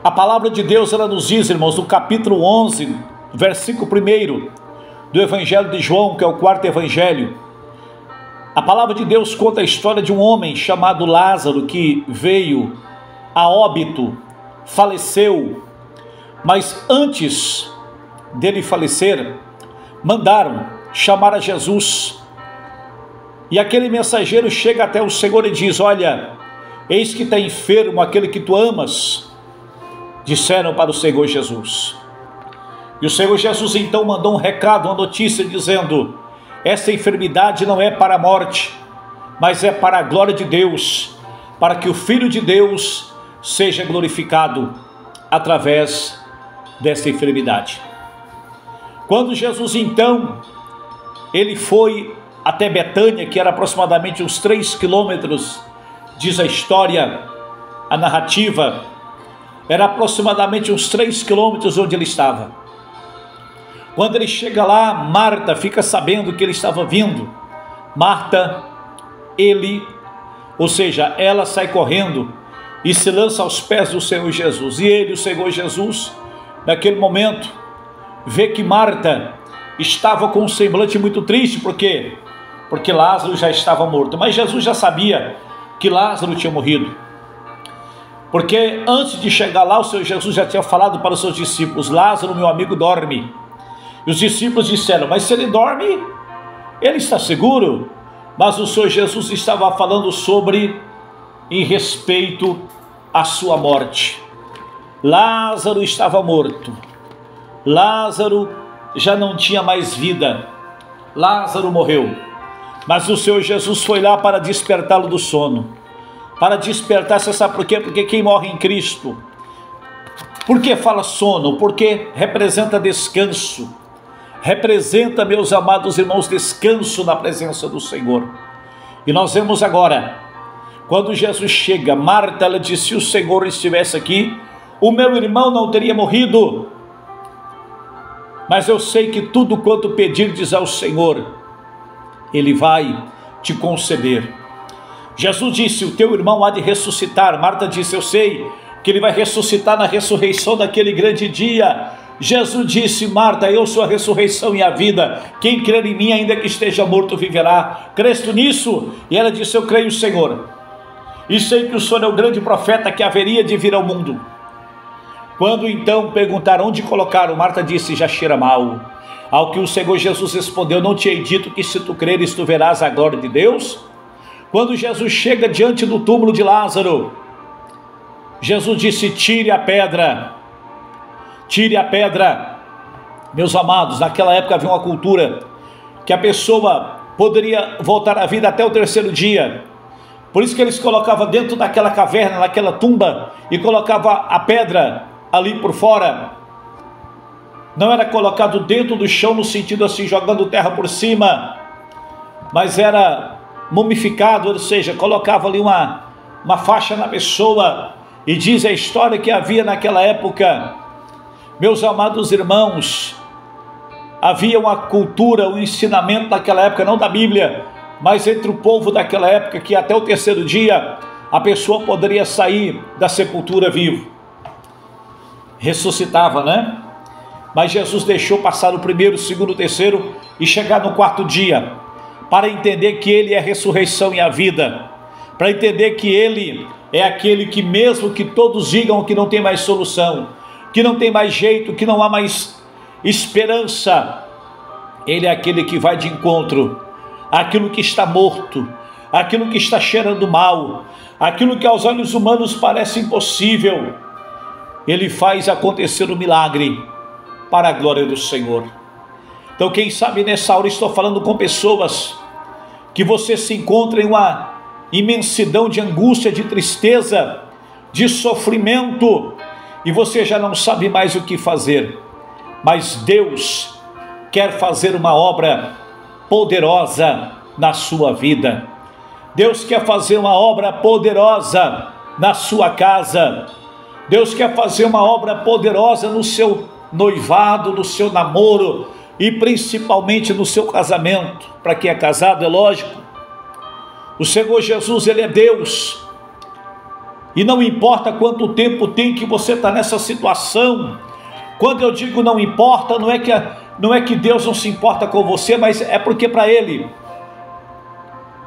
A palavra de Deus, ela nos diz, irmãos, no capítulo 11, versículo 1 do Evangelho de João, que é o quarto evangelho. A palavra de Deus conta a história de um homem chamado Lázaro, que veio a óbito, faleceu, mas antes dele falecer, mandaram chamar a Jesus. E aquele mensageiro chega até o Senhor e diz: olha, eis que está enfermo aquele que tu amas. Disseram para o Senhor Jesus. E o Senhor Jesus então mandou um recado, uma notícia dizendo: essa enfermidade não é para a morte, mas é para a glória de Deus, para que o Filho de Deus seja glorificado através dessa enfermidade. Quando Jesus então, ele foi até Betânia, que era aproximadamente uns 3 quilômetros, diz a história, a narrativa, era aproximadamente uns 3 quilômetros onde ele estava. Quando ele chega lá, Marta fica sabendo que ele estava vindo. Marta, ou seja, ela sai correndo e se lança aos pés do Senhor Jesus. E ele, o Senhor Jesus, naquele momento, vê que Marta estava com um semblante muito triste. Por quê? Porque Lázaro já estava morto. Mas Jesus já sabia que Lázaro tinha morrido. Porque antes de chegar lá, o Senhor Jesus já tinha falado para os seus discípulos: Lázaro, meu amigo, dorme. E os discípulos disseram: mas se ele dorme, ele está seguro. Mas o Senhor Jesus estava falando em respeito à sua morte. Lázaro estava morto. Lázaro já não tinha mais vida. Lázaro morreu. Mas o Senhor Jesus foi lá para despertá-lo do sono. Para despertar, você sabe por quê? Porque quem morre em Cristo, por que fala sono? Porque representa descanso, representa, meus amados irmãos, descanso na presença do Senhor. E nós vemos agora, quando Jesus chega, Marta, ela disse: se o Senhor estivesse aqui, o meu irmão não teria morrido. Mas eu sei que tudo quanto pedirdes ao Senhor, Ele vai te conceder. Jesus disse: o teu irmão há de ressuscitar. Marta disse: eu sei que ele vai ressuscitar na ressurreição daquele grande dia. Jesus disse: Marta, eu sou a ressurreição e a vida. Quem crer em mim, ainda que esteja morto, viverá. Crês nisso? E ela disse: eu creio, Senhor. E sei que o Senhor é o grande profeta que haveria de vir ao mundo. Quando então perguntaram onde colocaram, Marta disse: já cheira mal. Ao que o Senhor Jesus respondeu: não te hei dito que se tu creres, tu verás a glória de Deus? Quando Jesus chega diante do túmulo de Lázaro, Jesus disse: tire a pedra. Tire a pedra. Meus amados, naquela época havia uma cultura que a pessoa poderia voltar à vida até o 3º dia. Por isso que eles colocavam dentro daquela caverna, naquela tumba, e colocava a pedra ali por fora. Não era colocado dentro do chão no sentido assim, jogando terra por cima, mas era mumificado, ou seja, colocava ali uma faixa na pessoa. E diz a história que havia naquela época, meus amados irmãos, havia uma cultura, um ensinamento naquela época, não da Bíblia, mas entre o povo daquela época, que até o 3º dia a pessoa poderia sair da sepultura vivo. Ressuscitava, né? Mas Jesus deixou passar o 1º, 2º, 3º e chegar no 4º dia, para entender que Ele é a ressurreição e a vida, para entender que Ele é aquele que, mesmo que todos digam que não tem mais solução, que não tem mais jeito, que não há mais esperança, Ele é aquele que vai de encontro àquilo que está morto, àquilo que está cheirando mal, aquilo que aos olhos humanos parece impossível. Ele faz acontecer o milagre para a glória do Senhor. Então, quem sabe nessa hora estou falando com pessoas que você se encontra em uma imensidão de angústia, de tristeza, de sofrimento, e você já não sabe mais o que fazer. Mas Deus quer fazer uma obra poderosa na sua vida. Deus quer fazer uma obra poderosa na sua casa. Deus quer fazer uma obra poderosa no seu noivado, no seu namoro e principalmente no seu casamento. Para quem é casado, é lógico. O Senhor Jesus, Ele é Deus. E não importa quanto tempo tem que você está nessa situação. Quando eu digo não importa, não é que Deus não se importa com você, mas é porque para Ele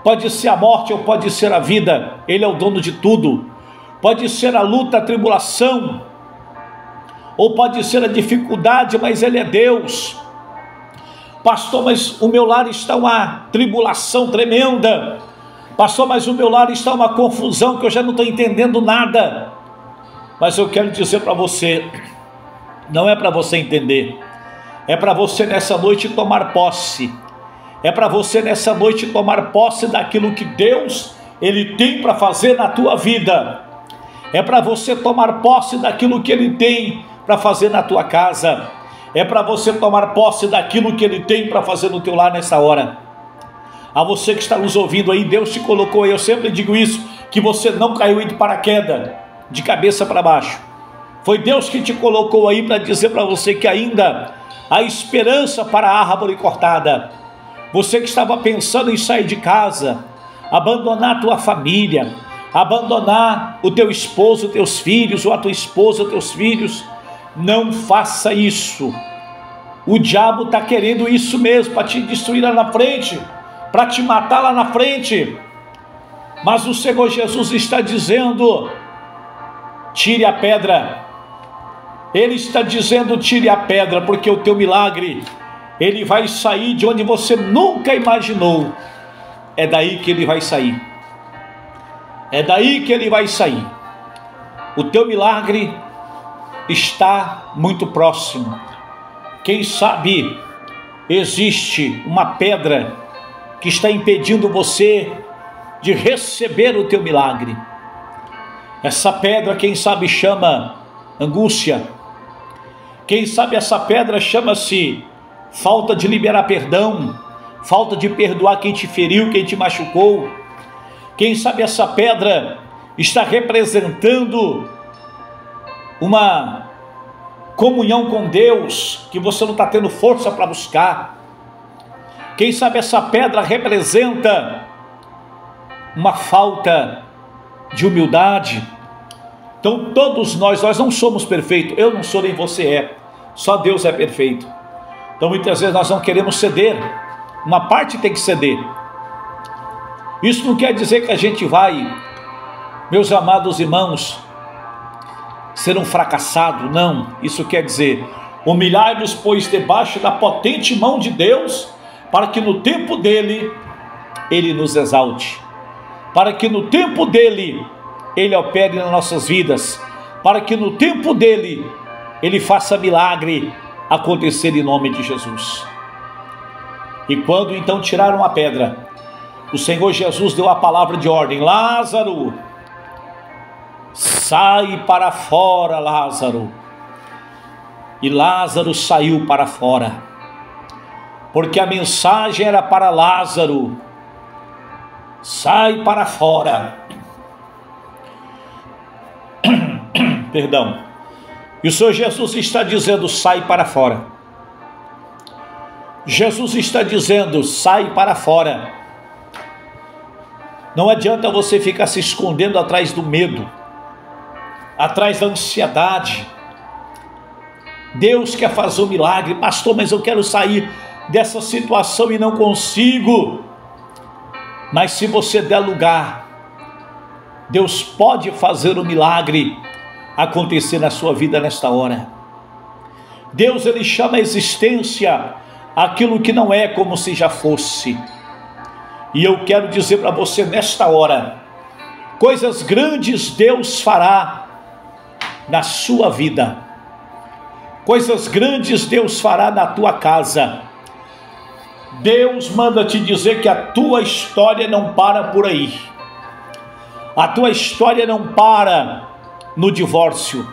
pode ser a morte ou pode ser a vida. Ele é o dono de tudo. Pode ser a luta, a tribulação, ou pode ser a dificuldade, mas Ele é Deus. Pastor, mas o meu lar está uma tribulação tremenda. Pastor, mas o meu lar está uma confusão que eu já não estou entendendo nada. Mas eu quero dizer para você, não é para você entender, é para você nessa noite tomar posse. É para você nessa noite tomar posse daquilo que Deus, Ele tem para fazer na tua vida. É para você tomar posse daquilo que Ele tem para fazer na tua casa. É para você tomar posse daquilo que Ele tem para fazer no teu lar nessa hora. A você que está nos ouvindo aí, Deus te colocou aí, eu sempre digo isso, que você não caiu aí de paraquedas, de cabeça para baixo. Foi Deus que te colocou aí para dizer para você que ainda há esperança para a árvore cortada. Você que estava pensando em sair de casa, abandonar a tua família, abandonar o teu esposo, teus filhos, ou a tua esposa, teus filhos, não faça isso. O diabo está querendo isso mesmo, para te destruir lá na frente, para te matar lá na frente. Mas o Senhor Jesus está dizendo, tire a pedra. Ele está dizendo, tire a pedra, porque o teu milagre, ele vai sair de onde você nunca imaginou. É daí que ele vai sair. É daí que ele vai sair. O teu milagre está muito próximo. Quem sabe existe uma pedra que está impedindo você de receber o teu milagre. Essa pedra, quem sabe, chama angústia. Quem sabe essa pedra chama-se falta de liberar perdão, falta de perdoar quem te feriu, quem te machucou. Quem sabe essa pedra está representando uma comunhão com Deus que você não está tendo força para buscar. Quem sabe essa pedra representa uma falta de humildade. Então todos nós não somos perfeitos. Eu não sou, nem você é. Só Deus é perfeito. Então muitas vezes nós não queremos ceder. Uma parte tem que ceder. Isso não quer dizer que a gente vai, meus amados irmãos, ser um fracassado. Não. Isso quer dizer, humilhai-vos, pois, debaixo da potente mão de Deus, para que no tempo dele, ele nos exalte. Para que no tempo dele, ele opere nas nossas vidas. Para que no tempo dele, ele faça milagre acontecer em nome de Jesus. E quando então tiraram a pedra, o Senhor Jesus deu a palavra de ordem: Lázaro, sai para fora, Lázaro. E Lázaro saiu para fora, porque a mensagem era para Lázaro: sai para fora. Perdão. E o Senhor Jesus está dizendo: sai para fora. Jesus está dizendo: sai para fora. Não adianta você ficar se escondendo atrás do medo, atrás da ansiedade. Deus quer fazer um milagre. Pastor, mas eu quero sair dessa situação e não consigo. Mas se você der lugar, Deus pode fazer um milagre acontecer na sua vida nesta hora. Deus, ele chama a existência aquilo que não é como se já fosse. E eu quero dizer para você nesta hora, coisas grandes Deus fará na sua vida. Coisas grandes Deus fará na tua casa. Deus manda te dizer que a tua história não para por aí. A tua história não para no divórcio.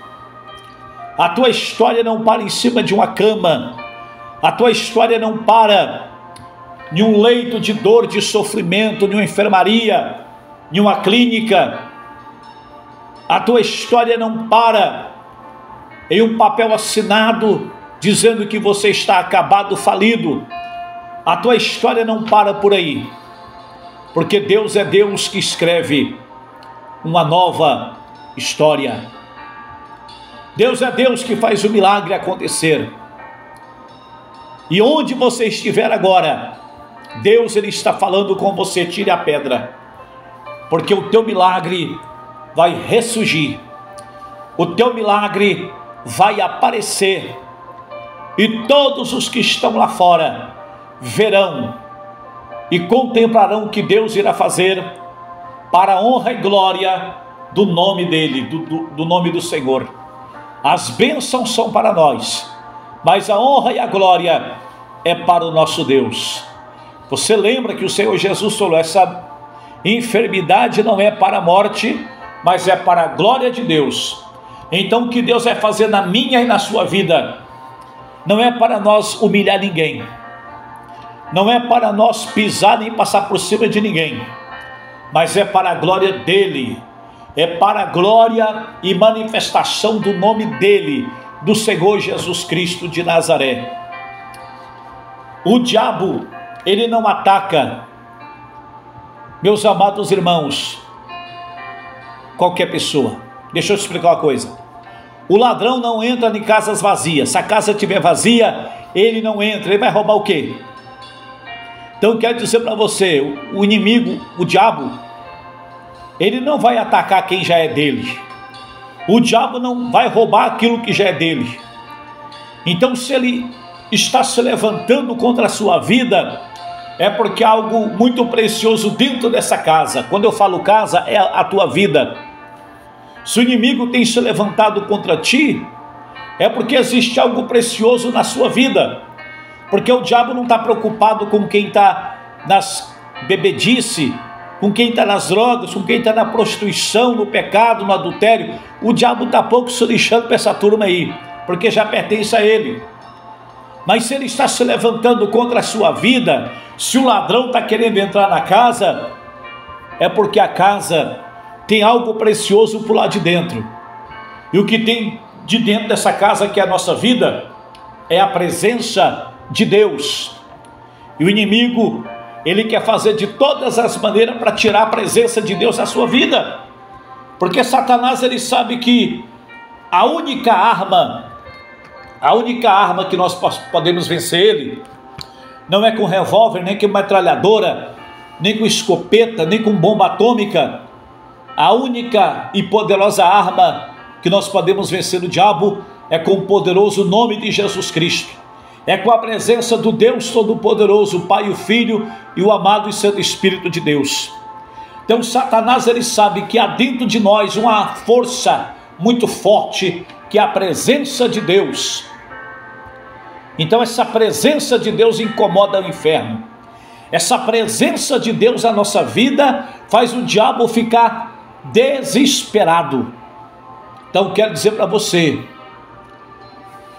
A tua história não para em cima de uma cama. A tua história não para em um leito de dor, de sofrimento, em uma enfermaria, em uma clínica. A tua história não para em um papel assinado dizendo que você está acabado, falido. A tua história não para por aí, porque Deus é Deus que escreve uma nova história. Deus é Deus que faz o milagre acontecer. E onde você estiver agora, Deus ele está falando com você: tire a pedra, porque o teu milagre vai ressurgir, o teu milagre vai aparecer, e todos os que estão lá fora verão e contemplarão o que Deus irá fazer para a honra e glória do nome dele, do nome do Senhor. As bênçãos são para nós, mas a honra e a glória é para o nosso Deus. Você lembra que o Senhor Jesus falou: essa enfermidade não é para a morte, mas é para a glória de Deus. Então o que Deus vai fazer na minha e na sua vida não é para nós humilhar ninguém, não é para nós pisar nem passar por cima de ninguém, mas é para a glória dele, é para a glória e manifestação do nome dele, do Senhor Jesus Cristo de Nazaré. O diabo, ele não ataca, meus amados irmãos, qualquer pessoa. Deixa eu te explicar uma coisa: o ladrão não entra em casas vazias. Se a casa estiver vazia, ele não entra. Ele vai roubar o quê? Então quero dizer para você, o inimigo, o diabo, ele não vai atacar quem já é dele. O diabo não vai roubar aquilo que já é dele. Então, se ele está se levantando contra a sua vida, é porque há algo muito precioso dentro dessa casa. Quando eu falo casa, é a tua vida. Se o inimigo tem se levantado contra ti, é porque existe algo precioso na sua vida. Porque o diabo não está preocupado com quem está nas bebedice, com quem está nas drogas, com quem está na prostituição, no pecado, no adultério. O diabo está pouco se lixando para essa turma aí, porque já pertence a ele. Mas se ele está se levantando contra a sua vida, se o ladrão está querendo entrar na casa, é porque a casa tem algo precioso por lá de dentro. E o que tem de dentro dessa casa, que é a nossa vida, é a presença de Deus. E o inimigo, ele quer fazer de todas as maneiras para tirar a presença de Deus da sua vida. Porque Satanás, ele sabe que a única arma que nós podemos vencer ele, não é com revólver, nem com metralhadora, nem com escopeta, nem com bomba atômica. A única e poderosa arma que nós podemos vencer o diabo é com o poderoso nome de Jesus Cristo. É com a presença do Deus Todo-Poderoso, o Pai, o Filho e o amado e Santo Espírito de Deus. Então Satanás, ele sabe que há dentro de nós uma força muito forte, que é a presença de Deus. Então essa presença de Deus incomoda o inferno. Essa presença de Deus na nossa vida faz o diabo ficar desesperado. Então quero dizer para você,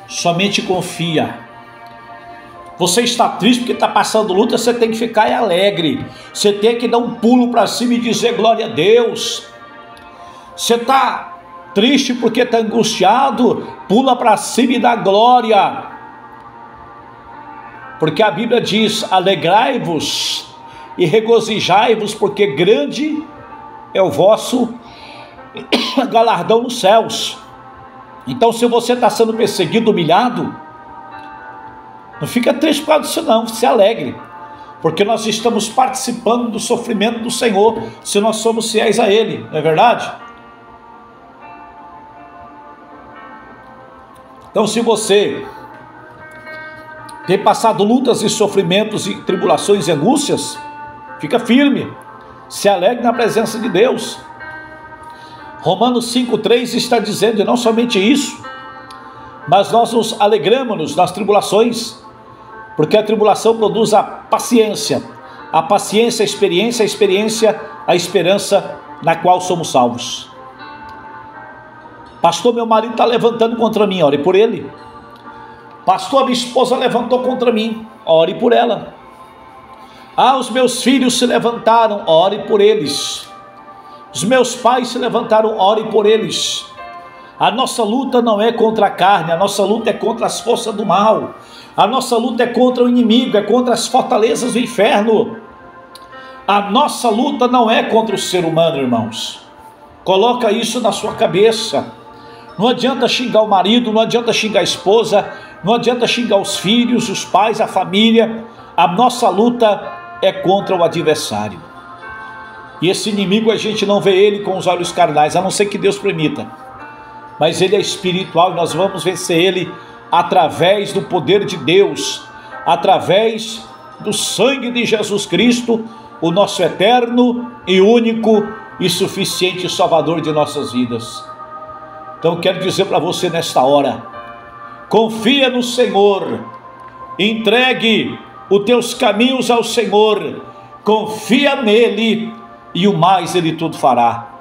somente confia. Você está triste porque está passando luta, você tem que ficar alegre. Você tem que dar um pulo para cima e dizer glória a Deus. Você está triste porque está angustiado, pula para cima e dá glória. Porque a Bíblia diz: alegrai-vos e regozijai-vos, porque grande é o vosso galardão nos céus. Então, se você está sendo perseguido, humilhado, não fica triste por causa disso não, se alegre, porque nós estamos participando do sofrimento do Senhor, se nós somos fiéis a Ele, não é verdade? Então, se você tem passado lutas e sofrimentos e tribulações e angústias, fica firme, se alegre na presença de Deus. Romanos 5,3 está dizendo, e não somente isso, mas nós nos alegramos nas tribulações, porque a tribulação produz a paciência a experiência, a esperança na qual somos salvos. Pastor, meu marido está levantando contra mim, ore por ele. Pastor, minha esposa levantou contra mim, ore por ela. Ah, os meus filhos se levantaram, ore por eles. Os meus pais se levantaram, ore por eles. A nossa luta não é contra a carne, a nossa luta é contra as forças do mal. A nossa luta é contra o inimigo, é contra as fortalezas do inferno. A nossa luta não é contra o ser humano, irmãos. Coloca isso na sua cabeça. Não adianta xingar o marido, não adianta xingar a esposa, não adianta xingar os filhos, os pais, a família. A nossa luta é contra o adversário. E esse inimigo a gente não vê ele com os olhos carnais, a não ser que Deus permita. Mas ele é espiritual e nós vamos vencer ele através do poder de Deus, através do sangue de Jesus Cristo, o nosso eterno e único e suficiente Salvador de nossas vidas. Então quero dizer para você nesta hora, confia no Senhor, entregue os teus caminhos ao Senhor, confia nele e o mais ele tudo fará.